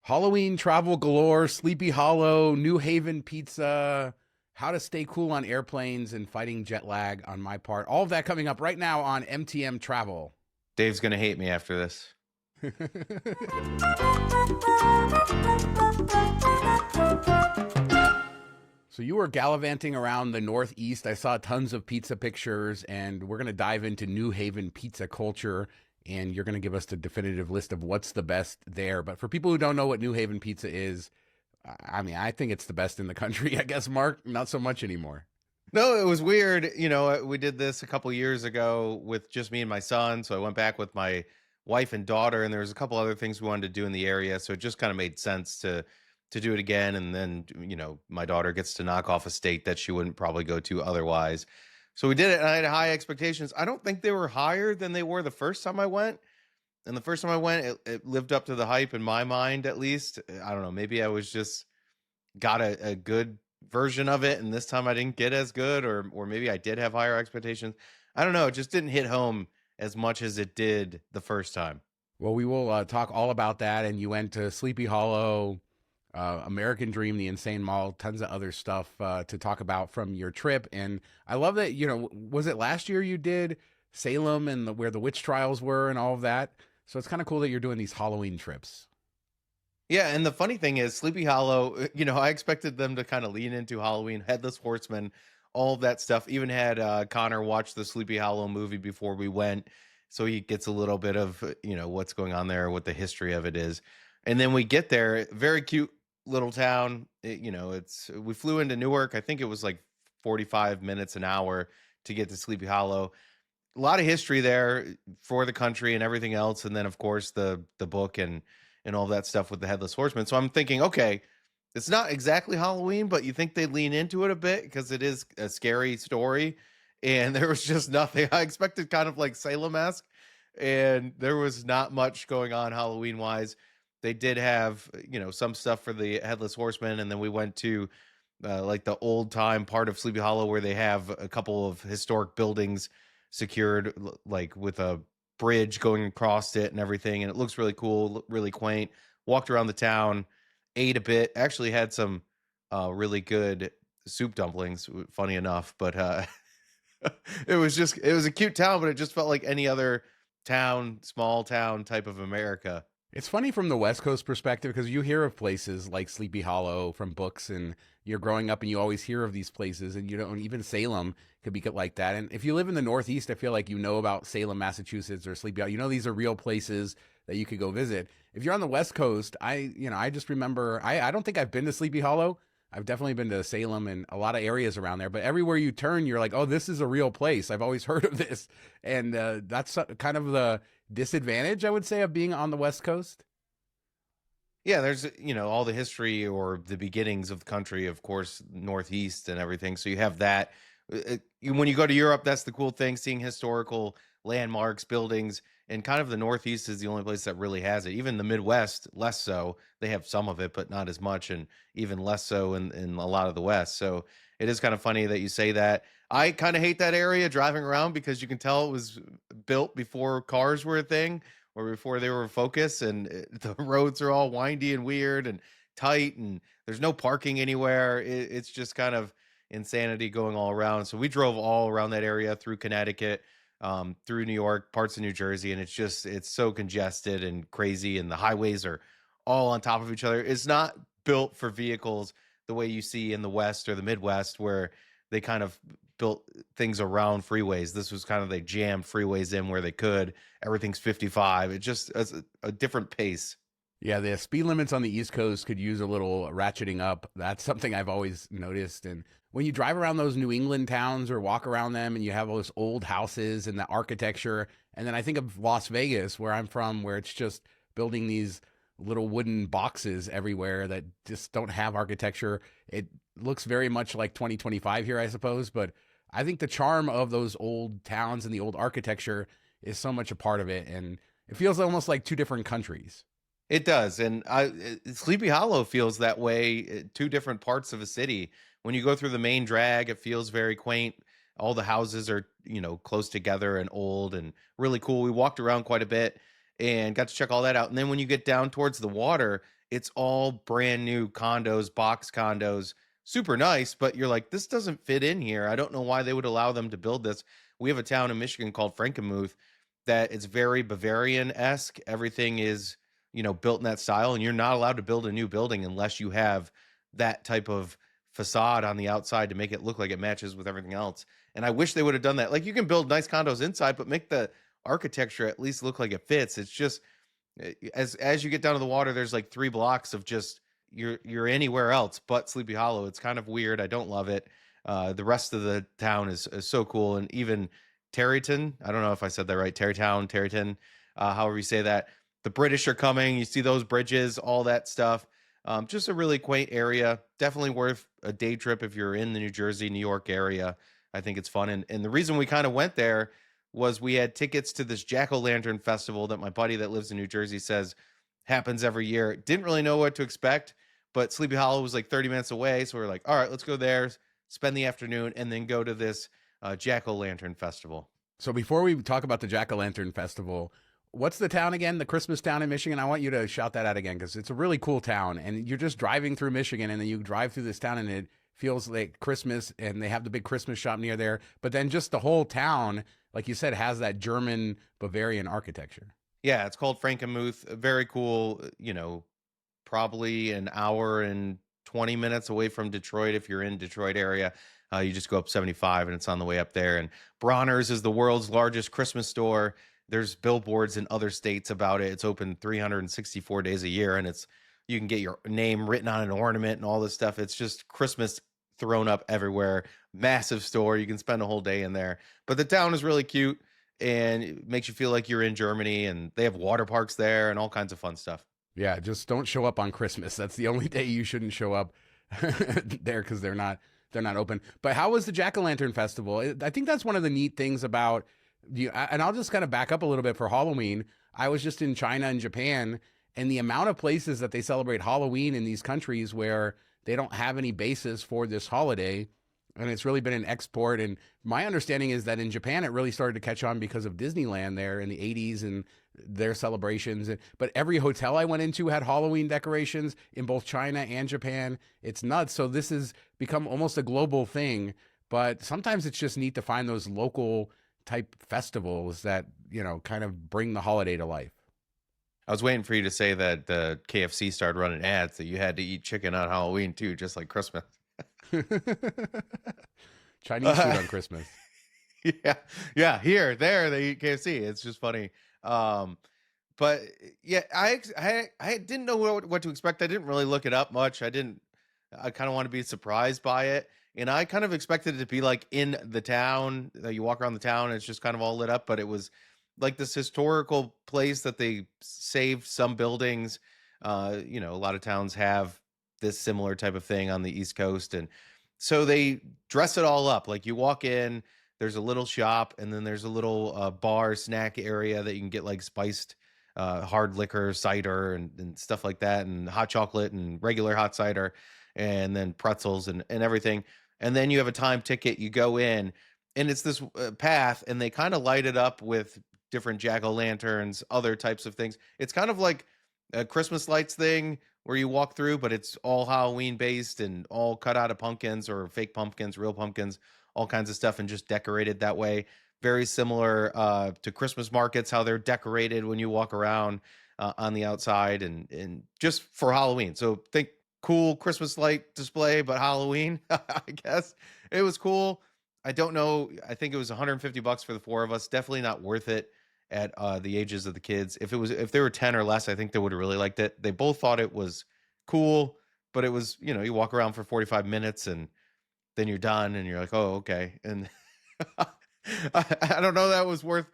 Halloween travel galore, Sleepy Hollow, New Haven pizza, how to stay cool on airplanes, and fighting jet lag on my part. All of that coming up right now on MTM Travel. Dave's gonna hate me after this. So you were gallivanting around the Northeast. I saw tons of pizza pictures, and we're going to dive into New Haven pizza culture. And you're going to give us the definitive list of what's the best there. But for people who don't know what New Haven pizza is, I mean, I think it's the best in the country. I guess, Mark, not so much anymore. No, it was weird. We did this a couple years ago with just me and my son. So I went back with my wife and daughter, and there was a couple other things we wanted to do in the area. So it just kind of made sense to do it again. And then, my daughter gets to knock off a state that she wouldn't probably go to otherwise. So we did it, and I had high expectations. I don't think they were higher than they were the first time I went. And the first time I went, it lived up to the hype in my mind, at least. I don't know. Maybe I was just got a good version of it, and this time I didn't get as good, or maybe I did have higher expectations. I don't know. It just didn't hit home as much as it did the first time. Well, we will talk all about that. And you went to Sleepy Hollow, American Dream, the Insane Mall, tons of other stuff to talk about from your trip. And I love that, was it last year you did Salem and where the witch trials were and all of that? So it's kind of cool that you're doing these Halloween trips. Yeah, and the funny thing is, Sleepy Hollow, I expected them to kind of lean into Halloween, Headless Horseman, all of that stuff. Even had Connor watch the Sleepy Hollow movie before we went, so he gets a little bit of, what's going on there, what the history of it is. And then we get there, very cute little town. We flew into Newark. I think it was like 45 minutes an hour to get to Sleepy Hollow. A lot of history there for the country and everything else. And then, of course, the book and all that stuff with the Headless Horseman. So I'm thinking, okay, it's not exactly Halloween, but you think they lean into it a bit because it is a scary story. And there was just nothing. I expected kind of like Salem-esque, and there was not much going on Halloween-wise. They did have, some stuff for the Headless Horseman, and then we went to like the old-time part of Sleepy Hollow where they have a couple of historic buildings secured, like with a bridge going across it and everything, and it looks really cool, really quaint. Walked around the town, ate a bit, actually had some really good soup dumplings, funny enough, but it was a cute town, but it just felt like any other town, small town type of America. It's funny from the West Coast perspective because you hear of places like Sleepy Hollow from books, and you're growing up and you always hear of these places, and even Salem could be like that. And if you live in the Northeast, I feel like you know about Salem, Massachusetts, or Sleepy Hollow. These are real places that you could go visit. If you're on the West Coast, I just remember, I don't think I've been to Sleepy Hollow. I've definitely been to Salem and a lot of areas around there, but everywhere you turn, you're like, oh, this is a real place. I've always heard of this. And that's kind of the disadvantage, I would say, of being on the West Coast. Yeah, there's, all the history or the beginnings of the country, of course, Northeast and everything. So you have that. When you go to Europe, that's the cool thing, seeing historical landmarks, buildings, and kind of the Northeast is the only place that really has it. Even the Midwest, less so. They have some of it, but not as much, and even less so in a lot of the West. So it is kind of funny that you say that. I kind of hate that area driving around because you can tell it was built before cars were a thing, or before they were a focus, and the roads are all windy and weird and tight, and there's no parking anywhere. It's just kind of insanity going all around. So we drove all around that area through Connecticut, through New York, parts of New Jersey, and it's so congested and crazy, and the highways are all on top of each other. It's not built for vehicles the way you see in the West or the Midwest, where they kind of built things around freeways. This was kind of, they jammed freeways in where they could. Everything's 55. It just is a different pace. Yeah, the speed limits on the East Coast could use a little ratcheting up. That's something I've always noticed. And when you drive around those New England towns or walk around them, and you have all those old houses and the architecture, and then I think of Las Vegas, where I'm from, where it's just building these little wooden boxes everywhere that just don't have architecture. It looks very much like 2025 here, I suppose, but I think the charm of those old towns and the old architecture is so much a part of it, and it feels almost like two different countries. It does. And Sleepy Hollow feels that way, two different parts of a city. When you go through the main drag, it feels very quaint. All the houses are, close together and old and really cool. We walked around quite a bit and got to check all that out. And then when you get down towards the water, It's all brand new condos, box condos, super nice, but you're like, this doesn't fit in here. I don't know why they would allow them to build this. We have a town in Michigan called Frankenmuth that it's very Bavarian-esque. Everything is, built in that style, and you're not allowed to build a new building unless you have that type of facade on the outside to make it look like it matches with everything else. And I wish they would have done that. Like, you can build nice condos inside, but make the architecture at least look like it fits. It's just as you get down to the water, there's like 3 blocks of just you're anywhere else but Sleepy Hollow. It's kind of weird. I don't love it. The rest of the town is so cool, and even Terryton. I don't know if I said that right. Terryton, however you say that. The British are coming. You see those bridges, all that stuff. Just a really quaint area. Definitely worth a day trip if you're in the New Jersey, New York area. I think it's fun. And the reason we kind of went there was we had tickets to this jack-o'-lantern festival that my buddy that lives in New Jersey says happens every year. Didn't really know what to expect, but Sleepy Hollow was like 30 minutes away. So we're like, all right, let's go there, spend the afternoon, and then go to this jack-o'-lantern festival. So before we talk about the Jack-o'-lantern festival, what's the town again? The Christmas town in Michigan? I want you to shout that out again because it's a really cool town. And you're just driving through Michigan, and then you drive through this town, and it feels like Christmas, and they have the big Christmas shop near there. But then just the whole town, like you said, has that German Bavarian architecture. Yeah, it's called Frankenmuth. Very cool, probably an hour and 20 minutes away from Detroit if you're in Detroit area. You just go up 75 and it's on the way up there. And Bronner's is the world's largest Christmas store. There's billboards in other states about it. It's open 364 days a year, and you can get your name written on an ornament and all this stuff. It's just Christmas thrown up everywhere. Massive store. You can spend a whole day in there. But the town is really cute, and it makes you feel like you're in Germany, and they have water parks there and all kinds of fun stuff. Yeah, just don't show up on Christmas. That's the only day you shouldn't show up there because they're not open. But how was the Jack-o'-lantern festival? I think that's one of the neat things about and I'll just kind of back up a little bit for Halloween. I was just in China and Japan, and the amount of places that they celebrate Halloween in these countries where they don't have any basis for this holiday, and it's really been an export. And my understanding is that in Japan, it really started to catch on because of Disneyland there in the 80s and their celebrations. But every hotel I went into had Halloween decorations in both China and Japan. It's nuts. So this has become almost a global thing. But sometimes it's just neat to find those local type festivals that, kind of bring the holiday to life. I was waiting for you to say that the KFC started running ads that you had to eat chicken on Halloween too, just like Christmas. Chinese food on Christmas. Yeah. Here, there, they eat KFC. It's just funny. But yeah, I didn't know what to expect. I didn't really look it up much. I kind of want to be surprised by it. And I kind of expected it to be like in the town that you walk around the town and it's just kind of all lit up. But it was like this historical place that they saved some buildings. A lot of towns have this similar type of thing on the East Coast. And so they dress it all up. Like you walk in, there's a little shop, and then there's a little bar snack area that you can get like spiced hard liquor, cider, and stuff like that, and hot chocolate and regular hot cider, and then pretzels and everything. And then you have a time ticket. You go in, and it's this path, and they kind of light it up with different jack-o'-lanterns, other types of things. It's kind of like a Christmas lights thing where you walk through, but it's all Halloween based and all cut out of pumpkins or fake pumpkins, real pumpkins, all kinds of stuff, and just decorated that way. Very similar to Christmas markets, how they're decorated when you walk around on the outside and just for Halloween. So think cool Christmas light display, but Halloween, I guess. It was cool. I don't know. I think it was $150 for the four of us. Definitely not worth it at the ages of the kids. If they were 10 or less, I think they would have really liked it. They both thought it was cool, but it was, you walk around for 45 minutes and then you're done and you're like, oh, okay. And I don't know that was worth,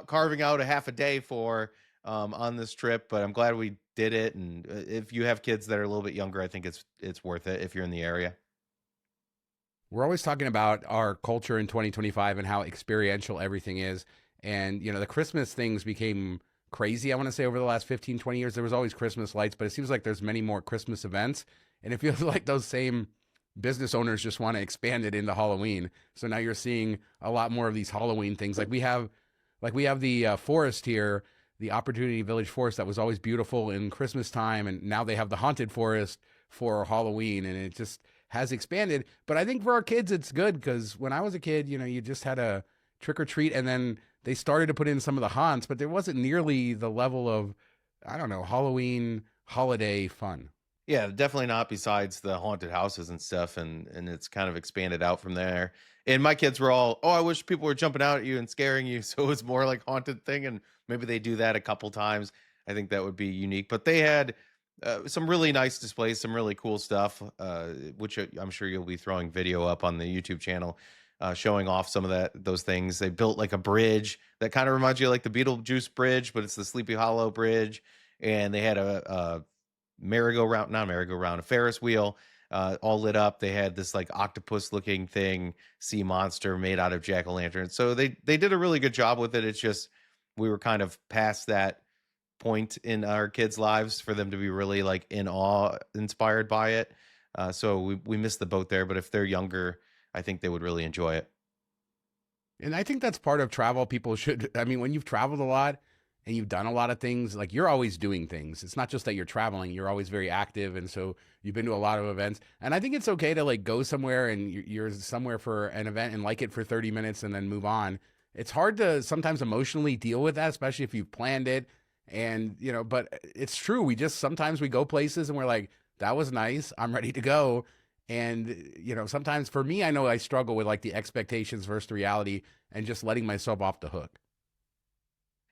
carving out a half a day for on this trip, but I'm glad we did it. And if you have kids that are a little bit younger, I think it's worth it if you're in the area. We're always talking about our culture in 2025 and how experiential everything is. And, the Christmas things became crazy, I want to say, over the last 15, 20 years. There was always Christmas lights, but it seems like there's many more Christmas events. And it feels like those same business owners just want to expand it into Halloween. So now you're seeing a lot more of these Halloween things. Like we have the forest here the Opportunity Village Forest that was always beautiful in Christmas time, and now they have the Haunted Forest for Halloween, and it just has expanded. But I think for our kids, it's good because when I was a kid, you just had a trick or treat, and then they started to put in some of the haunts, but there wasn't nearly the level of, I don't know, Halloween holiday fun. Yeah, definitely not besides the haunted houses and stuff, and it's kind of expanded out from there. And my kids were all, "Oh, I wish people were jumping out at you and scaring you." So it's more like haunted thing, and maybe they do that a couple times. I think that would be unique. But they had some really nice displays, some really cool stuff, which I'm sure you'll be throwing video up on the YouTube channel, showing off some of those things. They built like a bridge that kind of reminds you of like the Beetlejuice Bridge, but it's the Sleepy Hollow Bridge. And they had a merry-go-round, not a merry-go-round, a Ferris wheel, all lit up. They had this like octopus looking thing, sea monster made out of jack-o'-lanterns. So they did a really good job with it. It's just we were kind of past that point in our kids' lives for them to be really like in awe inspired by it. So we missed the boat there, but if they're younger, I think they would really enjoy it. And I think that's part of travel. People should, I mean, when you've traveled a lot and you've done a lot of things, like you're always doing things. It's not just that you're traveling, you're always very active. And so you've been to a lot of events. And I think it's okay to like go somewhere and you're somewhere for an event and like it for 30 minutes and then move on. It's hard to sometimes emotionally deal with that, especially if you've planned it. And, but it's true. We just sometimes we go places and we're like, that was nice. I'm ready to go. And, sometimes for me, I know I struggle with like the expectations versus reality and just letting myself off the hook.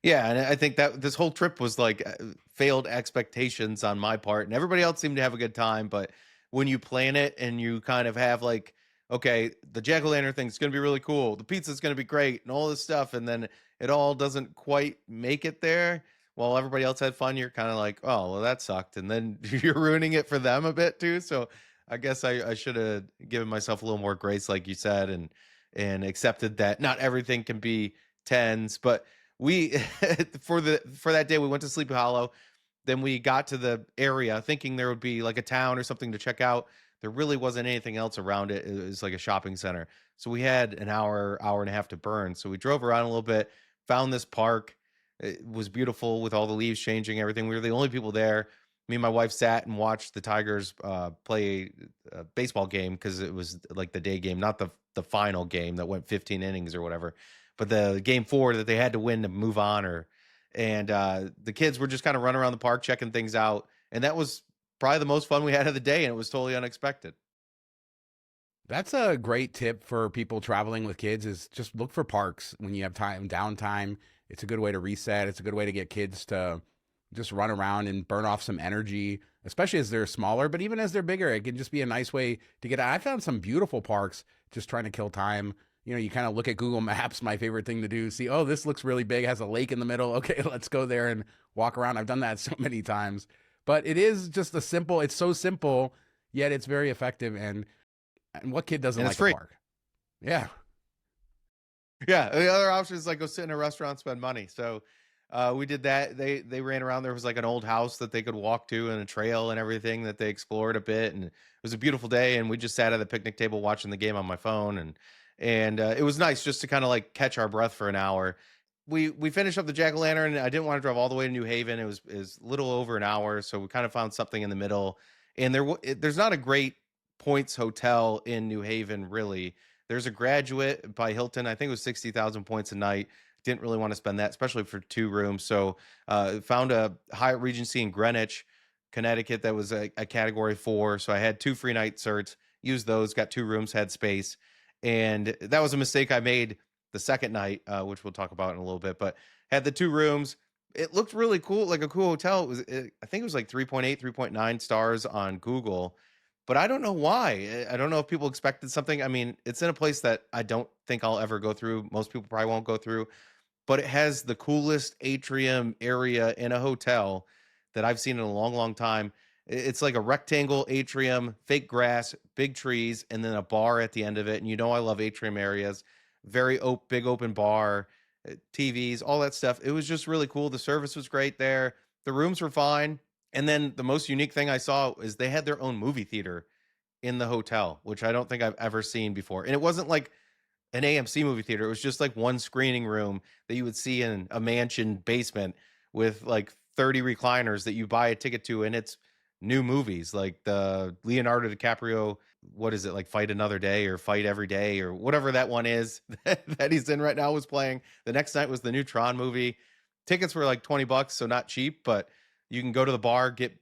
Yeah, and I think that this whole trip was like failed expectations on my part, and everybody else seemed to have a good time. But when you plan it and you kind of have like, okay, the jack o' lantern thing is going to be really cool, the pizza is going to be great, and all this stuff, and then it all doesn't quite make it there. While everybody else had fun, you're kind of like, oh, well, that sucked, and then you're ruining it for them a bit too. So I guess I should have given myself a little more grace, like you said, and accepted that not everything can be tens, but we for that day we went to Sleepy Hollow. Then we got to the area thinking there would be like a town or something to check out. There really wasn't anything else around it. It was like a shopping center. So we had an hour and a half to burn. So we drove around a little bit, found this park. It was beautiful with all the leaves changing, everything. We were the only people there. Me and my wife sat and watched the Tigers play a baseball game because it was like the day game, not the final game that went 15 innings or whatever, but the game 4 that they had to win to move on. And the kids were just kind of running around the park checking things out, and that was probably the most fun we had of the day, and it was totally unexpected. That's a great tip for people traveling with kids is just look for parks when you have time, downtime. It's a good way to reset. It's a good way to get kids to just run around and burn off some energy, especially as they're smaller, but even as they're bigger, it can just be a nice way to get out. I found some beautiful parks just trying to kill time. You kind of look at Google Maps, my favorite thing to do, see, oh, this looks really big, has a lake in the middle. Okay, let's go there and walk around. I've done that so many times. But it is just it's so simple, yet it's very effective. And what kid doesn't And like it's a free. park? Yeah. Yeah, the other option is like go sit in a restaurant, spend money. So we did that. They ran around. There was like an old house that they could walk to and a trail and everything that they explored a bit. And it was a beautiful day. And we just sat at the picnic table watching the game on my phone. And it was nice just to kind of like catch our breath for an hour. We finished up the jack o' lantern. I didn't want to drive all the way to New Haven. It was a little over an hour, so we kind of found something in the middle. And there's not a great points hotel in New Haven really. There's a Graduate by Hilton. I think it was 60,000 points a night. Didn't really want to spend that, especially for 2 rooms. So found a Hyatt Regency in Greenwich, Connecticut that was a category 4. So I had 2 free night certs, used those, got 2 rooms, had space. And that was a mistake I made the second night, which we'll talk about in a little bit, but had the 2 rooms. It looked really cool, like a cool hotel. I think it was like 3.8, 3.9 stars on Google, but I don't know why. I don't know if people expected something. I mean, it's in a place that I don't think I'll ever go through. Most people probably won't go through, but it has the coolest atrium area in a hotel that I've seen in a long, long time. It's like a rectangle atrium, fake grass, big trees, and then a bar at the end of it. And I love atrium areas. Very big open bar, TVs, all that stuff. It was just really cool. The service was great there. The rooms were fine. And then the most unique thing I saw is they had their own movie theater in the hotel, which I don't think I've ever seen before. And it wasn't like an AMC movie theater. It was just like one screening room that you would see in a mansion basement with like 30 recliners that you buy a ticket to, and it's new movies like the Leonardo DiCaprio, what is it, like Fight Another Day or Fight Every Day or whatever that one is that he's in right now was playing. The next night was the new Tron movie. Tickets were like $20, so not cheap, but you can go to the bar, get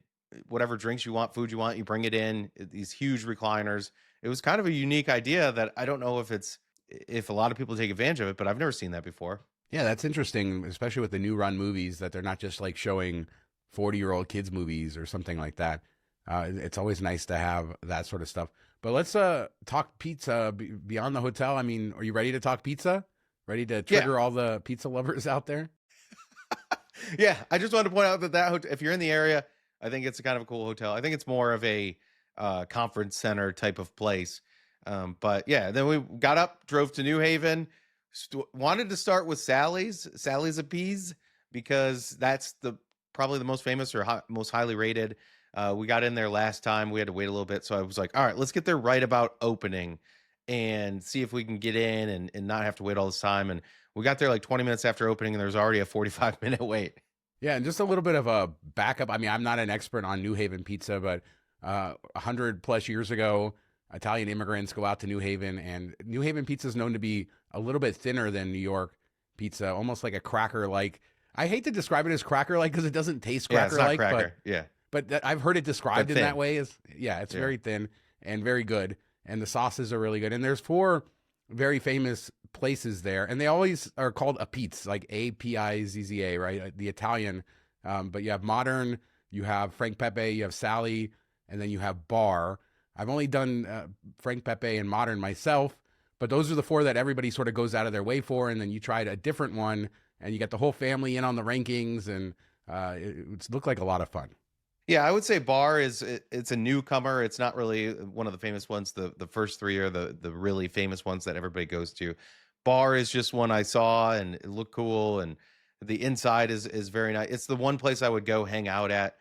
whatever drinks you want, food you want, you bring it in, these huge recliners. It was kind of a unique idea that I don't know if a lot of people take advantage of it, but I've never seen that before. Yeah, that's interesting, especially with the new run movies that they're not just like showing 40-year-old kids movies or something like that. It's always nice to have that sort of stuff. But let's talk pizza beyond the hotel. I mean, are you ready to talk pizza? Ready to Yeah. trigger all the pizza lovers out there? Yeah, I just wanted to point out that if you're in the area, I think it's a kind of a cool hotel. I think it's more of a conference center type of place. But yeah, then we got up, drove to New Haven, wanted to start with Sally's Appease, because that's probably the most famous or most highly rated. We got in there last time. We had to wait a little bit. So I was like, all right, let's get there right about opening and see if we can get in and not have to wait all this time. And we got there like 20 minutes after opening, and there was already a 45-minute wait. Yeah, and just a little bit of a backup. I mean, I'm not an expert on New Haven pizza, but 100 plus years ago, Italian immigrants go out to New Haven, and New Haven pizza is known to be a little bit thinner than New York pizza, almost like a cracker-like. I hate to describe it as cracker-like because it doesn't taste cracker-like, cracker. Yeah. But I've heard it described in that way. It's Yeah. very thin and very good, and the sauces are really good. And there's 4 very famous places there, and they always are called a Pizza, like Apizza, right? The Italian. But you have Modern, you have Frank Pepe, you have Sally, and then you have Bar. I've only done Frank Pepe and Modern myself, but those are the 4 that everybody sort of goes out of their way for. And then you tried a different one, and you get the whole family in on the rankings, and it looked like a lot of fun. Yeah, I would say Bar it's a newcomer. It's not really one of the famous ones. The first 3 are the really famous ones that everybody goes to. Bar is just one I saw and it looked cool, and the inside is very nice. It's the one place I would go hang out at,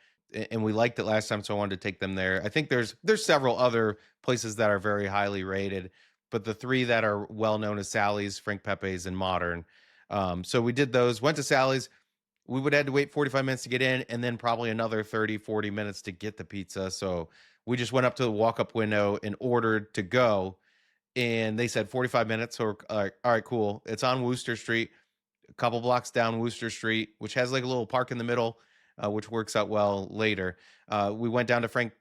and we liked it last time, so I wanted to take them there. I think there's several other places that are very highly rated, but the 3 that are well known as Sally's, Frank Pepe's, and Modern. So we did those. Went to Sally's. We would have to wait 45 minutes to get in, and then probably another 30, 40 minutes to get the pizza. So we just went up to the walk-up window and ordered to go, and they said 45 minutes. So we're like, all right, cool. It's on Wooster Street, a couple blocks down Wooster Street, which has like a little park in the middle, which works out well later. We went down to Frank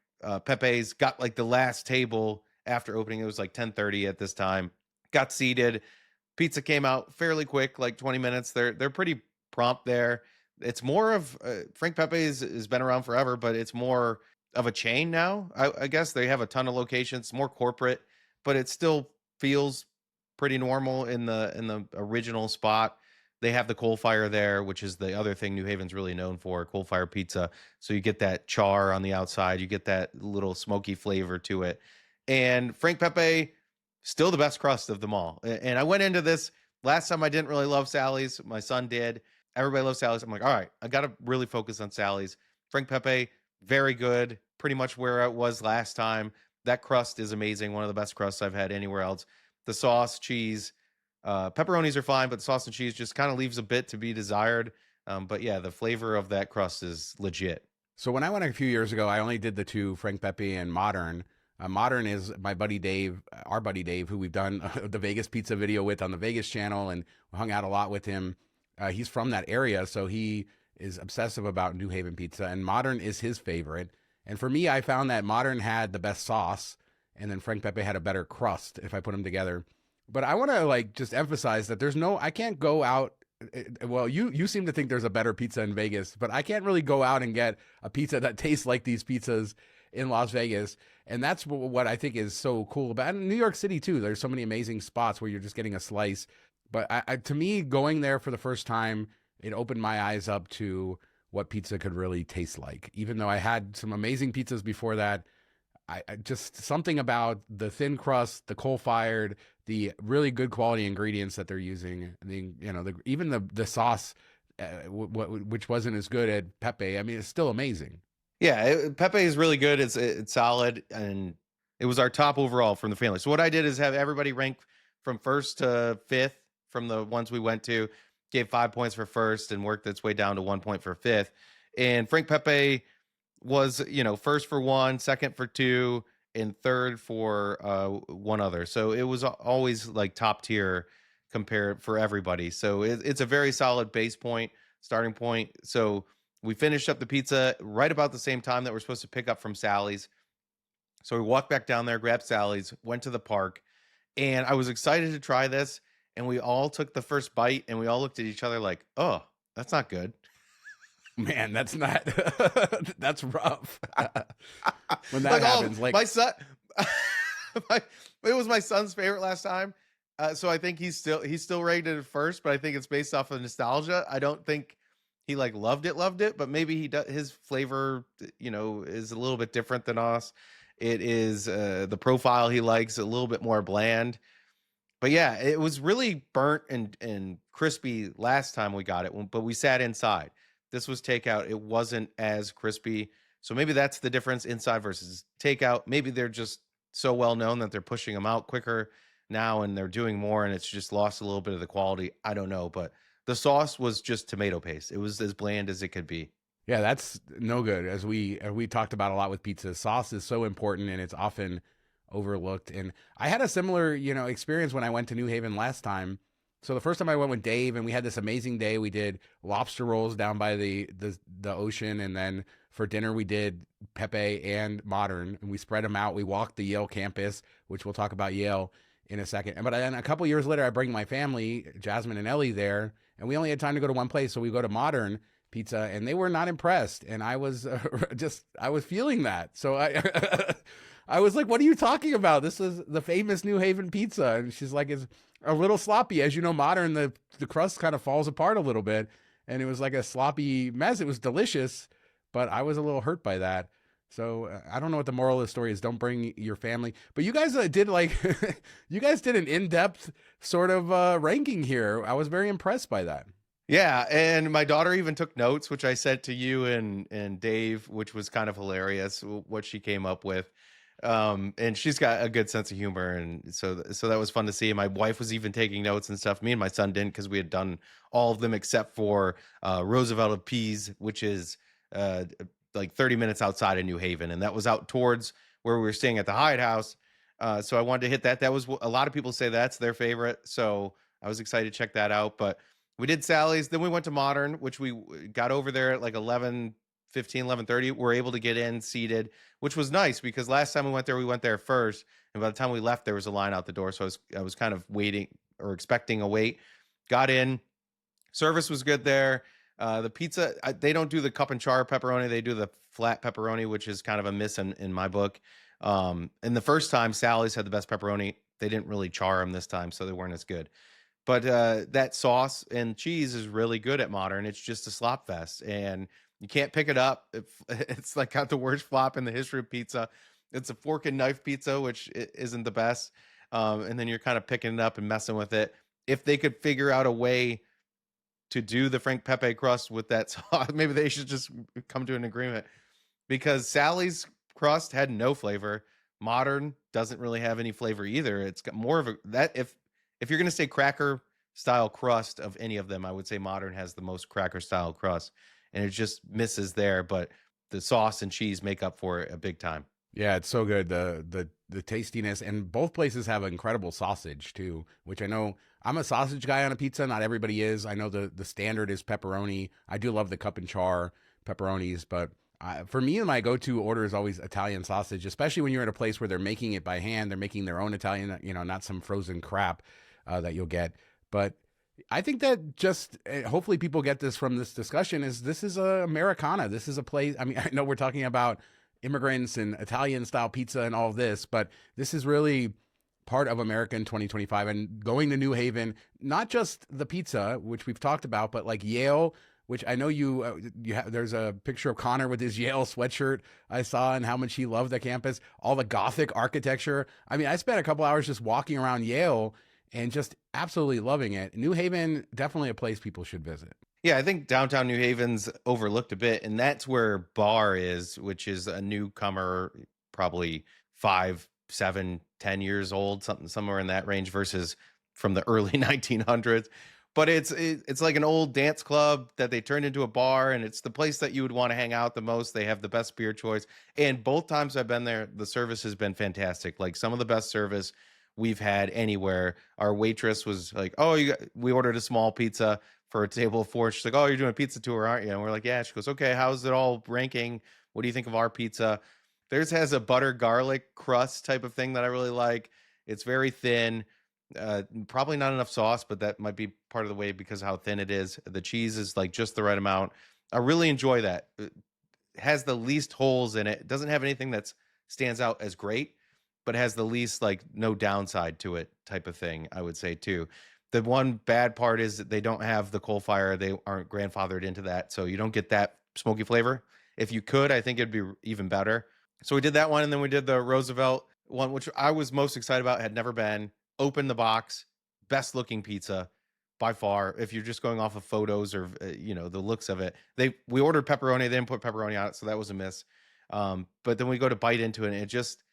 Pepe's, got like the last table after opening. It was like 10:30 at this time. Got seated. Pizza came out fairly quick, like 20 minutes. They're pretty prompt there. It's more of Frank Pepe's has been around forever, but it's more of a chain now. I guess they have a ton of locations, more corporate, but it still feels pretty normal in the original spot. They have the coal fire there, which is the other thing New Haven's really known for, coal fire pizza. So you get that char on the outside, you get that little smoky flavor to it. And Frank Pepe, still the best crust of them all. And I went into this last time, I didn't really love Sally's. My son did. Everybody loves Sally's. I'm like, all right, I got to really focus on Sally's. Frank Pepe, very good. Pretty much where I was last time. That crust is amazing. One of the best crusts I've had anywhere else. The sauce, cheese, pepperonis are fine, but the sauce and cheese just kind of leaves a bit to be desired. But yeah, the flavor of that crust is legit. So when I went a few years ago, I only did the 2, Frank Pepe and Modern. Modern is my buddy Dave, our buddy Dave, who we've done the Vegas pizza video with on the Vegas channel, and hung out a lot with him. He's from that area, so he is obsessive about New Haven pizza, and Modern is his favorite. And for me, I found that Modern had the best sauce, and then Frank Pepe had a better crust if I put them together. But I want to like just emphasize that I can't go out. Well, you seem to think there's a better pizza in Vegas, but I can't really go out and get a pizza that tastes like these pizzas in Las Vegas. And that's what I think is so cool about New York City too. There's so many amazing spots where you're just getting a slice. But to me, going there for the first time, it opened my eyes up to what pizza could really taste like. Even though I had some amazing pizzas before that, I just something about the thin crust, the coal-fired, the really good quality ingredients that they're using. Even the sauce, which wasn't as good at Pepe. I mean, it's still amazing. Yeah, Pepe is really good. It's solid, and it was our top overall from the family. So what I did is have everybody rank from first to fifth from the ones we went to. gave 5 points for first and worked its way down to 1 point for fifth. And Frank Pepe was, first for one, second for two, and third for one other. So it was always like top tier compared for everybody. So it's a very solid base point, starting point. So we finished up the pizza right about the same time that we're supposed to pick up from Sally's. So we walked back down there, grabbed Sally's, went to the park, and I was excited to try this. And we all took the first bite, and we all looked at each other like, "Oh, that's not good." Man, that's not that's rough. When that Like happens, like my son, my, it was my son's favorite last time. So I think he's still rated it first, but I think it's based off of nostalgia. I don't think he like loved it, but maybe he does. His flavor, is a little bit different than us. It is the profile he likes a little bit more bland. But yeah, it was really burnt and crispy last time we got it, but we sat inside. This was takeout. It wasn't as crispy. So maybe that's the difference, inside versus takeout. Maybe they're just so well known that they're pushing them out quicker now and they're doing more and it's just lost a little bit of the quality. I don't know, but the sauce was just tomato paste. It was as bland as it could be. yeah, that's no good. As we talked about a lot with pizza, sauce is so important and it's often overlooked. And I had a similar, experience when I went to New Haven last time. So the first time I went with Dave and we had this amazing day. We did lobster rolls down by the ocean, and then for dinner we did Pepe and Modern, and we spread them out. We walked the Yale campus, which we'll talk about Yale in a second. But then a couple years later, I bring my family, Jasmine and Ellie, there, and we only had time to go to one place, so we go to Modern Pizza, and they were not impressed, and I was I was feeling that. So I I was like, "What are you talking about? This is the famous New Haven pizza." And she's like, "It's a little sloppy, as you know. Modern, the crust kind of falls apart a little bit, and it was like a sloppy mess. It was delicious, but I was a little hurt by that." So I don't know what the moral of the story is. Don't bring your family. But you guys did like, you guys did an in-depth sort of ranking here. I was very impressed by that. Yeah, and my daughter even took notes, which I sent to you and Dave, which was kind of hilarious what she came up with. And she's got a good sense of humor, and so that was fun to see. My wife was even taking notes and stuff. Me and my son didn't, because we had done all of them except for Roosevelt of Peas, which is like 30 minutes outside of New Haven, and that was out towards where we were staying at the Hyatt House. So I wanted to hit that. That was a lot of people say that's their favorite, so I was excited to check that out. But we did Sally's, then we went to Modern, which we got over there at like 11:15, 11:30. We're able to get in seated, which was nice because last time we went there first, and by the time we left, there was a line out the door. So I was kind of waiting or expecting a wait. Got in, service was good there. The pizza, they don't do the cup and char pepperoni; they do the flat pepperoni, which is kind of a miss in my book. And the first time, Sally's had the best pepperoni. They didn't really char them this time, so they weren't as good. But that sauce and cheese is really good at Modern. It's just a slop fest, and you can't pick it up. It's like got the worst flop in the history of pizza. It's a fork and knife pizza, which isn't the best. And then you're kind of picking it up and messing with it. If they could figure out a way to do the Frank Pepe crust with that sauce, maybe they should just come to an agreement, because Sally's crust had no flavor. Modern doesn't really have any flavor either. It's got more of if you're going to say cracker style crust of any of them, I would say Modern has the most cracker style crust, and it just misses there. But the sauce and cheese make up for it a big time. Yeah, it's so good. The tastiness, and both places have incredible sausage too, which I know I'm a sausage guy on a pizza. Not everybody is. I know the standard is pepperoni. I do love the cup and char pepperonis, but for me, my go-to order is always Italian sausage, especially when you're at a place where they're making it by hand. They're making their own Italian, not some frozen crap that you'll get. But I think that just hopefully people get this from this discussion this is a Americana. This is a place. I mean, I know we're talking about immigrants and Italian style pizza and all of this, but this is really part of America in 2025. And going to New Haven, not just the pizza, which we've talked about, but like Yale, which I know you have. There's a picture of Connor with his Yale sweatshirt I saw, and how much he loved the campus, all the Gothic architecture. I mean, I spent a couple hours just walking around Yale and just absolutely loving it. New Haven, definitely a place people should visit. Yeah, I think downtown New Haven's overlooked a bit, and that's where Bar is, which is a newcomer, probably 5, 7, 10 years old, somewhere in that range, versus from the early 1900s. but it's like an old dance club that they turned into a bar, and it's the place that you would want to hang out the most. They have the best beer choice, and both times I've been there, the service has been fantastic. Like some of the best service we've had anywhere. Our waitress was like, "Oh, we ordered a small pizza for a table of four." She's like, "Oh, you're doing a pizza tour, aren't you?" And we're like, "Yeah." She goes, "Okay, how's it all ranking? What do you think of our pizza?" Theirs has a butter garlic crust type of thing that I really like. It's very thin. Probably not enough sauce, but that might be part of the way because of how thin it is. The cheese is like just the right amount. I really enjoy that. It has the least holes in it. It doesn't have anything that stands out as great, but has the least like no downside to it type of thing, I would say too. The one bad part is that they don't have the coal fire. They aren't grandfathered into that. So you don't get that smoky flavor. If you could, I think it'd be even better. So we did that one, and then we did the Roosevelt one, which I was most excited about, had never been. Open the box, best looking pizza by far. If you're just going off of photos or the looks of it, we ordered pepperoni. They didn't put pepperoni on it, so that was a miss. But then we go to bite into it, and it just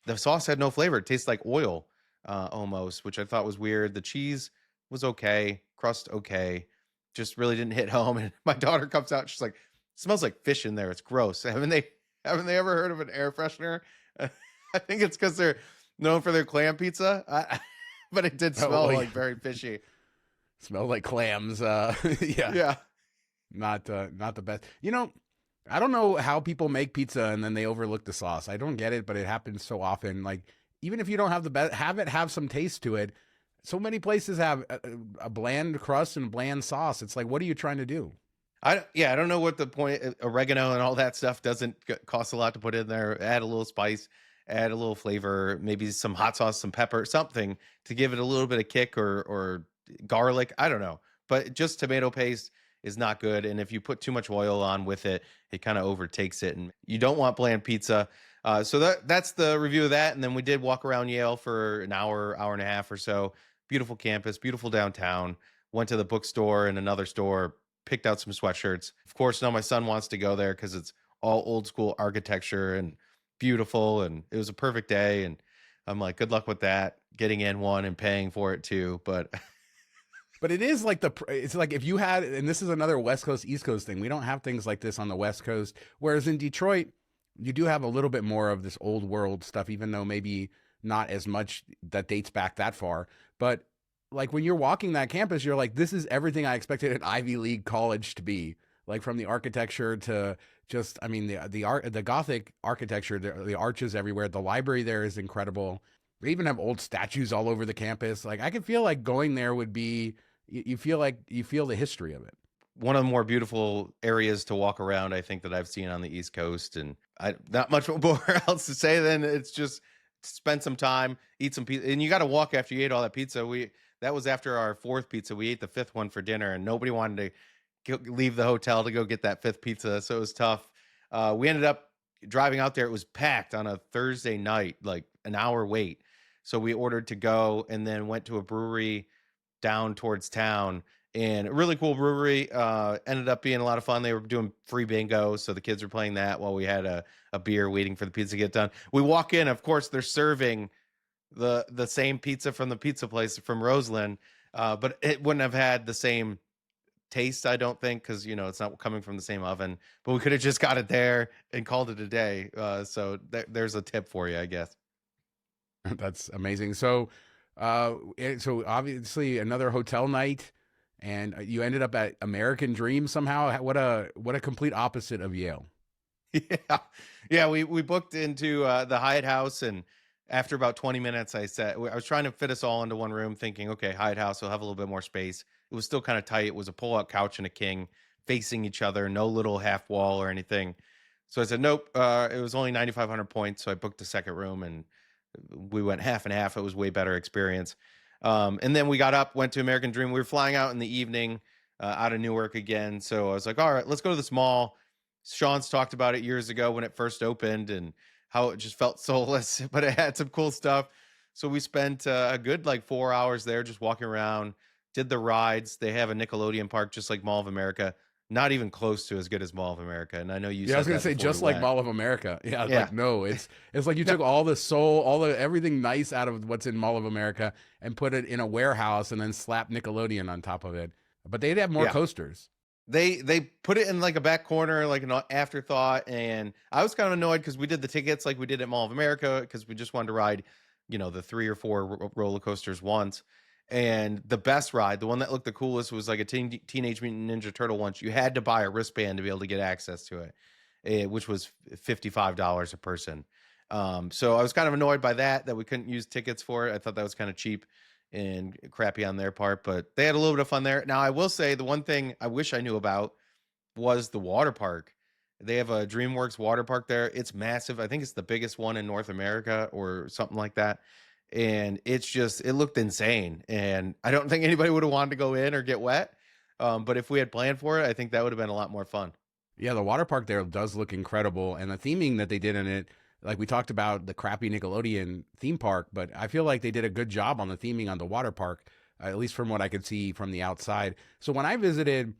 the sauce had no flavor. It tastes like oil almost, which I thought was weird. The cheese was okay, crust okay, just really didn't hit home. And my daughter comes out, she's like, "Smells like fish in there. It's gross." Haven't they ever heard of an air freshener? I think it's because they're known for their clam pizza. But it did smell like very fishy. Smell like clams. Yeah. Yeah. Not the best. I don't know how people make pizza and then they overlook the sauce. I don't get it, but it happens so often. Like, even if you don't have the best, have some taste to it. So many places have a bland crust and bland sauce. It's like, what are you trying to do? I don't know what the point. Oregano and all that stuff doesn't cost a lot to put in there. Add a little spice, add a little flavor, maybe some hot sauce, some pepper, something to give it a little bit of kick, or garlic. I don't know, but just tomato paste is not good. And if you put too much oil on with it, it kind of overtakes it, and you don't want bland pizza. So that's the review of that. And then we did walk around Yale for an hour and a half or so. Beautiful campus, beautiful downtown. Went to the bookstore and another store, picked out some sweatshirts. Of course, now my son wants to go there because it's all old school architecture and beautiful, and it was a perfect day. And I'm like, good luck with that, getting in one and paying for it too. But it is like it's like if you had, and this is another West Coast, East Coast thing. We don't have things like this on the West Coast. Whereas in Detroit, you do have a little bit more of this old world stuff, even though maybe not as much that dates back that far. But like when you're walking that campus, you're like, this is everything I expected an Ivy League college to be. Like from the architecture to just, I mean, the Gothic architecture, the arches everywhere. The library there is incredible. They even have old statues all over the campus. Like I could feel like going there would be, you feel the history of it. One of the more beautiful areas to walk around, I think, that I've seen on the East Coast. And not much more else to say than it's just spend some time, eat some pizza. And you got to walk after you ate all that pizza. That was after our fourth pizza. We ate the fifth one for dinner, and nobody wanted to leave the hotel to go get that fifth pizza. So it was tough. We ended up driving out there. It was packed on a Thursday night, like an hour wait. So we ordered to go and then went to a brewery down towards town, and a really cool brewery. Ended up being a lot of fun. They were doing free bingo, so the kids were playing that while we had a beer waiting for the pizza to get done. We walk in, of course, they're serving the same pizza from the pizza place from Roseland, but it wouldn't have had the same taste, I don't think, because it's not coming from the same oven. But we could have just got it there and called it a day. So there's a tip for you, I guess. That's amazing. So obviously another hotel night, and you ended up at American Dream somehow. What a complete opposite of Yale. Yeah. We booked into the Hyatt House, and after about 20 minutes, I was trying to fit us all into one room, thinking, okay, Hyatt House will have a little bit more space. It was still kind of tight. It was a pull-out couch and a king facing each other, no little half wall or anything. So I said, nope. It was only 9,500 points, so I booked a second room, and we went half and half. It was way better experience. And then we got up, went to American Dream. We were flying out in the evening out of Newark again. So I was like, all right, let's go to this mall. Shawn's talked about it years ago when it first opened and how it just felt soulless, but it had some cool stuff. So we spent a good like 4 hours there just walking around, did the rides. They have a Nickelodeon park just like Mall of America. not even close to as good as Mall of America. And I know you Yeah, I was said gonna that say before we just like went. Mall of America. Yeah, Yeah. like no, it's like you took all the soul, all the everything nice out of what's in Mall of America and put it in a warehouse and then slap Nickelodeon on top of it. But they'd have more Yeah. coasters. They put it in like a back corner, like an afterthought, and I was kind of annoyed because we did the tickets like we did at Mall of America because we just wanted to ride, the 3 or 4 roller coasters once. And the best ride, the one that looked the coolest, was like a Teenage Mutant Ninja Turtle once. You had to buy a wristband to be able to get access to it, which was $55 a person. So I was kind of annoyed by that we couldn't use tickets for it. I thought that was kind of cheap and crappy on their part, but they had a little bit of fun there. Now, I will say the one thing I wish I knew about was the water park. They have a DreamWorks water park there. It's massive. I think it's the biggest one in North America or something like that. And it looked insane. And I don't think anybody would have wanted to go in or get wet. But if we had planned for it, I think that would have been a lot more fun. Yeah, the water park there does look incredible, and the theming that they did in it, like we talked about the crappy Nickelodeon theme park, but I feel like they did a good job on the theming on the water park, at least from what I could see from the outside. So when I visited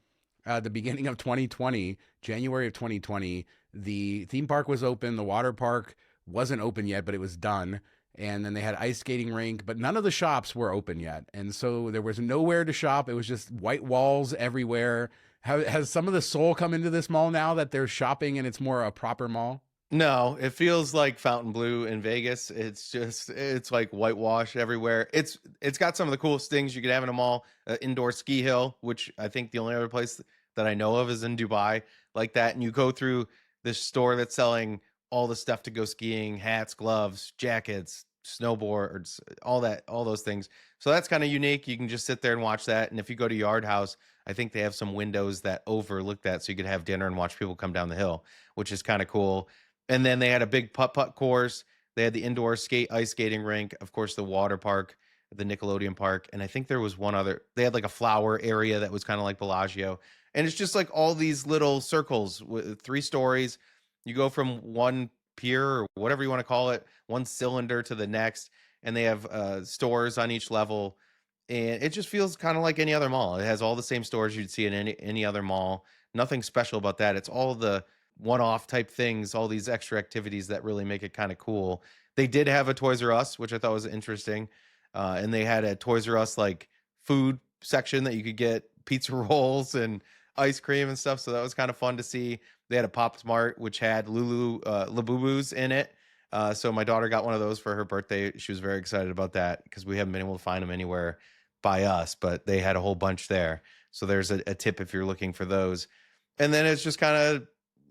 the beginning of 2020, January of 2020, the theme park was open, the water park wasn't open yet, but it was done. And then they had ice skating rink, but none of the shops were open yet. And so there was nowhere to shop. It was just white walls everywhere. Has some of the soul come into this mall now that they're shopping and it's more a proper mall? No, it feels like Fountain Blue in Vegas. It's like whitewash everywhere. It's got some of the coolest things you could have in a mall. Indoor ski hill, which I think the only other place that I know of is in Dubai, like that. And you go through this store that's selling all the stuff to go skiing: hats, gloves, jackets, snowboards, all those things. So that's kind of unique. You can just sit there and watch that. And if you go to Yard House, I think they have some windows that overlook that, so you could have dinner and watch people come down the hill, which is kind of cool. And then they had a big putt-putt course. They had the indoor ice skating rink, of course, the water park, the Nickelodeon park, and I think there was one other. They had like a flower area that was kind of like Bellagio, and it's just like all these little circles with 3 stories. You go from one pier or whatever you want to call it, one cylinder to the next, and they have stores on each level, and it just feels kind of like any other mall. It has all the same stores you'd see in any other mall. Nothing special about that. It's all the one-off type things, all these extra activities that really make it kind of cool. They did have a Toys R Us, which I thought was interesting. And they had a Toys R Us like food section that you could get pizza rolls and ice cream and stuff. So that was kind of fun to see. They had a Pop Smart, which had Labubus in it. So my daughter got one of those for her birthday. She was very excited about that because we haven't been able to find them anywhere by us, but they had a whole bunch there. So there's a tip if you're looking for those. And then it's just kind of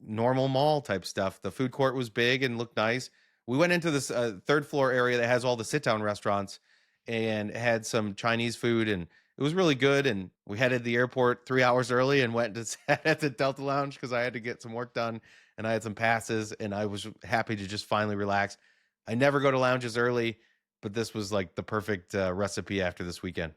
normal mall type stuff. The food court was big and looked nice. We went into this third floor area that has all the sit down restaurants and had some Chinese food, and it was really good. And we headed to the airport 3 hours early and went to sat at the Delta Lounge because I had to get some work done and I had some passes, and I was happy to just finally relax. I never go to lounges early, but this was like the perfect recipe after this weekend.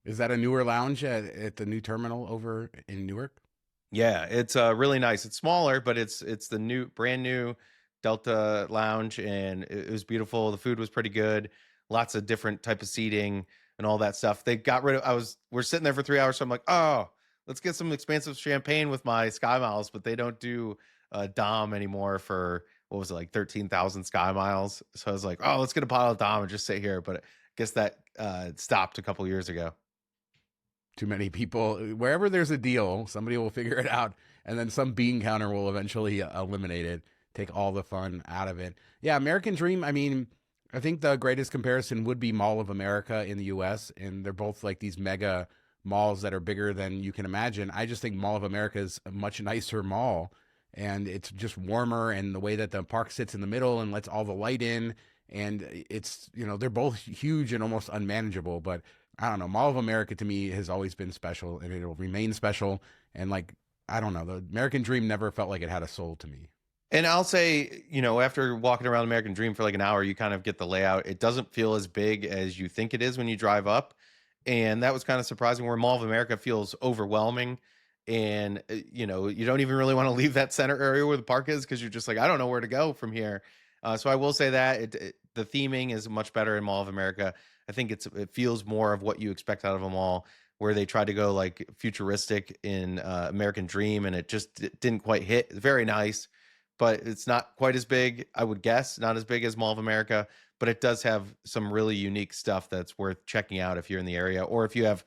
Is that a newer lounge at the new terminal over in Newark? Yeah, it's really nice. It's smaller, but it's the brand new Delta Lounge, and it was beautiful. The food was pretty good. Lots of different type of seating and all that stuff. They got rid of. We're sitting there for 3 hours, so I'm like, oh, let's get some expensive champagne with my Sky Miles, but they don't do Dom anymore for what was it, like 13,000 Sky Miles. So I was like, oh, let's get a bottle of Dom and just sit here. But I guess that stopped a couple years ago. Too many people. Wherever there's a deal, somebody will figure it out, and then some bean counter will eventually eliminate it, take all the fun out of it. Yeah, American Dream. I mean, I think the greatest comparison would be Mall of America in the U.S., and they're both like these mega malls that are bigger than you can imagine. I just think Mall of America is a much nicer mall, and it's just warmer, and the way that the park sits in the middle and lets all the light in, and it's, they're both huge and almost unmanageable, but I don't know. Mall of America to me has always been special, and it'll remain special. And like, I don't know, the American Dream never felt like it had a soul to me. And I'll say, after walking around American Dream for like an hour, you kind of get the layout. It doesn't feel as big as you think it is when you drive up. And that was kind of surprising, where Mall of America feels overwhelming. And, you don't even really want to leave that center area where the park is, because you're just like, I don't know where to go from here. So I will say that the theming is much better in Mall of America. I think it feels more of what you expect out of a mall. where they tried to go like futuristic in American Dream, and it just didn't quite hit. Very nice, but it's not quite as big, I would guess, not as big as Mall of America, but it does have some really unique stuff that's worth checking out if you're in the area, or if you have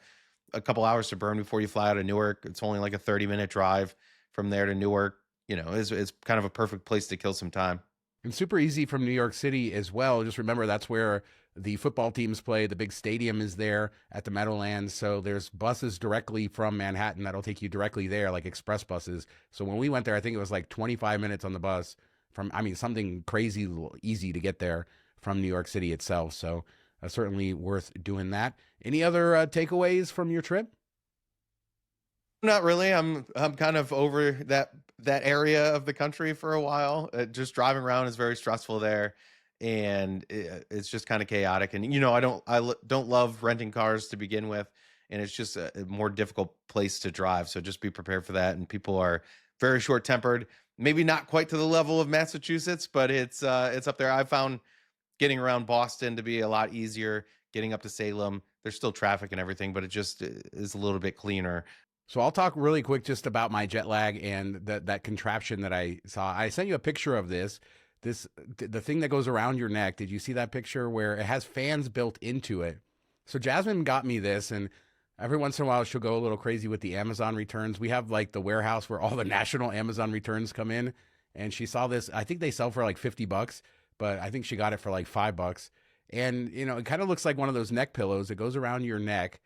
a couple hours to burn before you fly out of Newark. It's only like a 30-minute drive from there to Newark. It's kind of a perfect place to kill some time. And super easy from New York City as well. Just remember that's where the football teams play. The big stadium is there at the Meadowlands. So there's buses directly from Manhattan that'll take you directly there, like express buses. So when we went there, I think it was like 25 minutes on the bus from, I mean, something crazy easy to get there from New York City itself. So certainly worth doing that. Any other takeaways from your trip? Not really. I'm kind of over that area of the country for a while. Just driving around is very stressful there, and it's just kind of chaotic. And don't love renting cars to begin with, and it's just a more difficult place to drive. So just be prepared for that. And people are very short tempered. Maybe not quite to the level of Massachusetts, but it's up there. I found getting around Boston to be a lot easier. Getting up to Salem, there's still traffic and everything, but it just is a little bit cleaner. So I'll talk really quick just about my jet lag and that contraption that I saw. I sent you a picture of this the thing that goes around your neck. Did you see that picture where it has fans built into it? So Jasmine got me this, and every once in a while she'll go a little crazy with the Amazon returns. We have like the warehouse where all the national Amazon returns come in, and she saw this. I think they sell for like $50, but I think she got it for like $5. And it kind of looks like one of those neck pillows. It goes around your neck,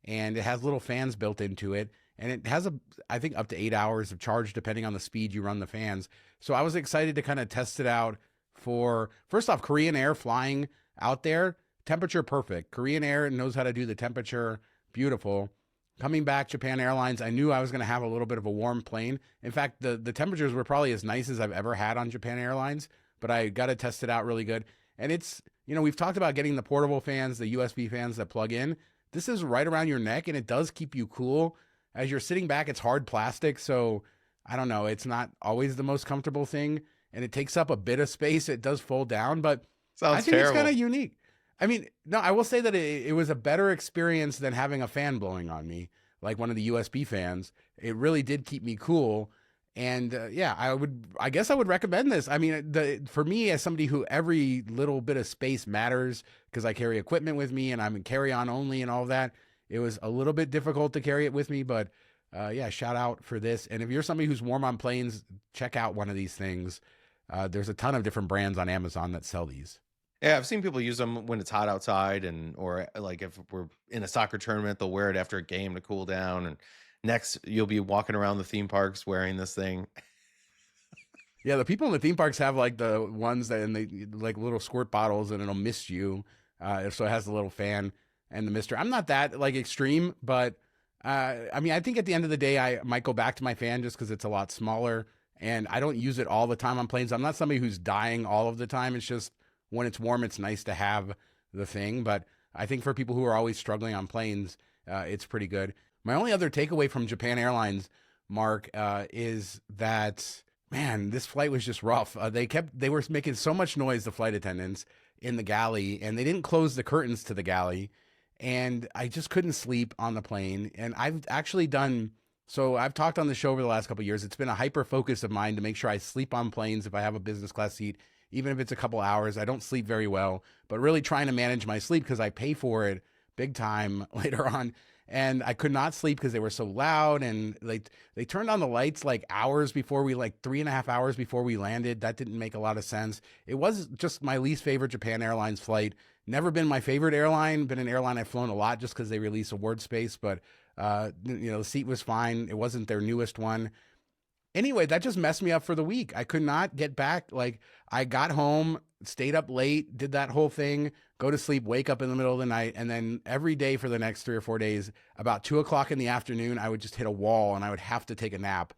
and it has little fans built into it. And it has I think up to 8 hours of charge depending on the speed you run the fans. So I was excited to kind of test it out for, first off, Korean Air flying out there, temperature perfect. Korean Air knows how to do the temperature, beautiful. Coming back, Japan Airlines, I knew I was going to have a little bit of a warm plane. In fact, the temperatures were probably as nice as I've ever had on Japan Airlines, but I got to test it out really good. And it's, we've talked about getting the portable fans, the USB fans that plug in. This is right around your neck, and it does keep you cool. As you're sitting back, it's hard plastic, so I don't know. It's not always the most comfortable thing, and it takes up a bit of space. It does fold down, but I think terrible. It's kind of unique. I mean, no, I will say that it was a better experience than having a fan blowing on me, like one of the USB fans. It really did keep me cool, and I guess I would recommend this. I mean, for me, as somebody who every little bit of space matters because I carry equipment with me and I'm in carry-on only and all of that. It was a little bit difficult to carry it with me, but shout out for this. And if you're somebody who's warm on planes, check out one of these things. There's a ton of different brands on Amazon that sell these. Yeah, I've seen people use them when it's hot outside, or like if we're in a soccer tournament, they'll wear it after a game to cool down. And next, you'll be walking around the theme parks wearing this thing. Yeah, the people in the theme parks have like the ones that, and they like little squirt bottles, and it'll mist you. So it has the little fan and the mister. I'm not that like extreme, but I mean, I think at the end of the day, I might go back to my fan just because it's a lot smaller, and I don't use it all the time on planes. I'm not somebody who's dying all of the time. It's just when it's warm, it's nice to have the thing. But I think for people who are always struggling on planes, it's pretty good. My only other takeaway from Japan Airlines, Mark, is that, man, this flight was just rough. They were making so much noise, the flight attendants, in the galley, and they didn't close the curtains to the galley. And I just couldn't sleep on the plane. And I've actually I've talked on the show over the last couple of years. It's been a hyper focus of mine to make sure I sleep on planes if I have a business class seat, even if it's a couple hours. I don't sleep very well, but really trying to manage my sleep because I pay for it big time later on. And I could not sleep because they were so loud, and they turned on the lights like 3.5 hours before we landed. That didn't make a lot of sense. It was just my least favorite Japan Airlines flight. Never been my favorite airline. Been an airline I've flown a lot just because they release award space, but the seat was fine. It wasn't their newest one. Anyway, that just messed me up for the week. I could not get back. Like, I got home, stayed up late, did that whole thing, go to sleep, wake up in the middle of the night, and then every day for the next 3 or 4 days, about 2:00 in the afternoon, I would just hit a wall and I would have to take a nap.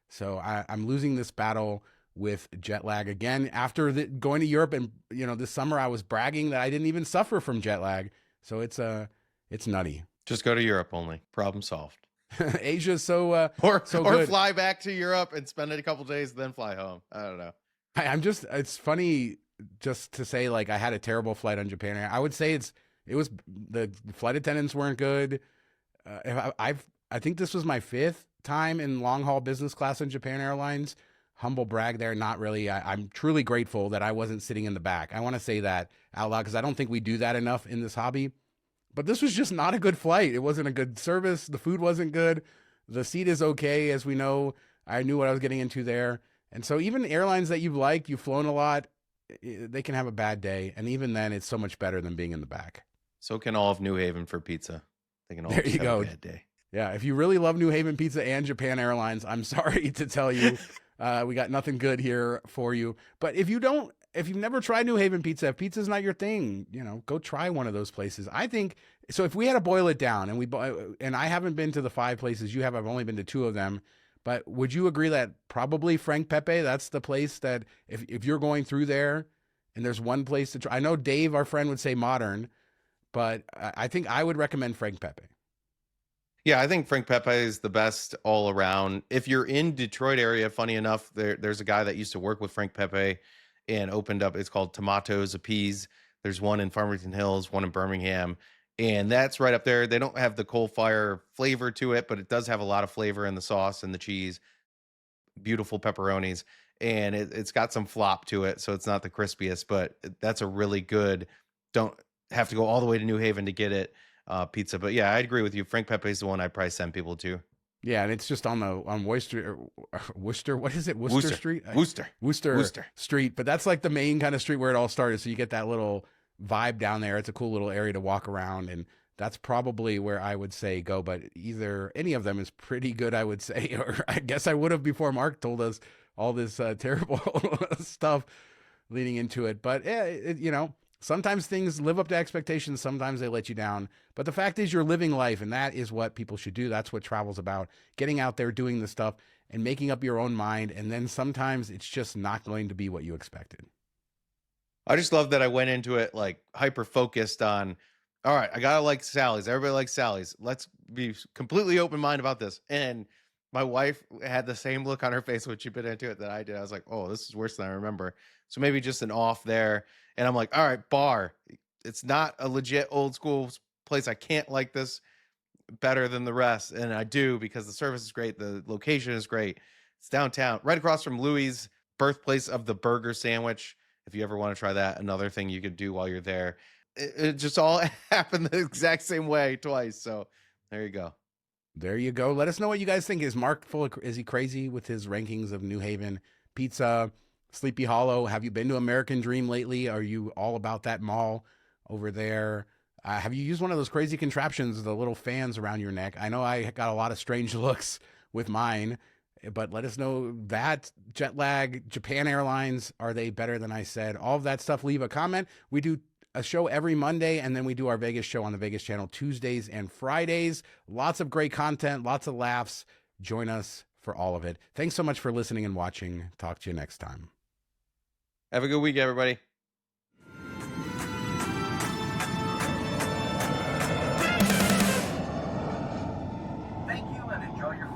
So I'm losing this battle with jet lag again. After going to Europe, and this summer I was bragging that I didn't even suffer from jet lag. So it's nutty. Just go to Europe only. Problem solved. Asia's so or good. Fly back to Europe and spend it a couple days, then fly home. I don't know. It's funny just to say, like, I had a terrible flight on Japan Air. I would say it was the flight attendants weren't good. I think this was my 5th time in long haul business class on Japan Airlines. Humble brag there, not really. I'm truly grateful that I wasn't sitting in the back. I want to say that out loud because I don't think we do that enough in this hobby. But this was just not a good flight. It wasn't a good service. The food wasn't good. The seat is okay, as we know. I knew what I was getting into there. And so even airlines that you've liked, you've flown a lot, they can have a bad day. And even then, it's so much better than being in the back. So can all of New Haven for pizza. They can all There just you have go. a bad day. Yeah, if you really love New Haven pizza and Japan Airlines, I'm sorry to tell you, we got nothing good here for you. But if you've never tried New Haven pizza, if pizza's not your thing, go try one of those places. I think so. If we had to boil it down, and I haven't been to the 5 places you have, I've only been to 2 of them. But would you agree that probably Frank Pepe, that's the place that if you're going through there and there's one place to try? I know Dave, our friend, would say Modern, but I think I would recommend Frank Pepe. Yeah, I think Frank Pepe is the best all around. If you're in Detroit area, funny enough, there's a guy that used to work with Frank Pepe and opened up, it's called Tomatoes Appease. There's one in Farmington Hills, one in Birmingham, and that's right up there. They don't have the coal fire flavor to it, but it does have a lot of flavor in the sauce and the cheese. Beautiful pepperonis, and it's got some flop to it, so it's not the crispiest, but that's a really good, don't have to go all the way to New Haven to get it, pizza. But yeah, I agree with you. Frank Pepe is the one I'd probably send people to. Yeah, and it's just on Worcester. What is it? Worcester Street? Worcester Street. But that's like the main kind of street where it all started. So you get that little vibe down there. It's a cool little area to walk around, and that's probably where I would say go. But any of them is pretty good, I would say. Or I guess I would have before Mark told us all this terrible stuff leading into it. But yeah, sometimes things live up to expectations. Sometimes they let you down. But the fact is you're living life, and that is what people should do. That's what travel's about. Getting out there, doing the stuff, and making up your own mind. And then sometimes it's just not going to be what you expected. I just love that I went into it like hyper focused on, all right, I gotta like Sally's. Everybody likes Sally's. Let's be completely open minded about this. And my wife had the same look on her face when she'd been into it that I did. I was like, oh, this is worse than I remember. So maybe just an off there. And I'm like, all right, bar. It's not a legit old school place. I can't like this better than the rest. And I do, because the service is great. The location is great. It's downtown, right across from Louis', birthplace of the burger sandwich. If you ever want to try that, another thing you could do while you're there. It just all happened the exact same way twice. So there you go. There you go. Let us know what you guys think. Is Mark is he crazy with his rankings of New Haven pizza, Sleepy Hollow? Have you been to American Dream lately? Are you all about that mall over there? Have you used one of those crazy contraptions, the little fans around your neck? I know I got a lot of strange looks with mine, but let us know that. Jet lag, Japan Airlines, are they better than I said? All of that stuff, leave a comment. We do a show every Monday, and then we do our Vegas show on the Vegas channel Tuesdays and Fridays. Lots of great content, lots of laughs. Join us for all of it. Thanks so much for listening and watching. Talk to you next time. Have a good week, everybody. Thank you and enjoy your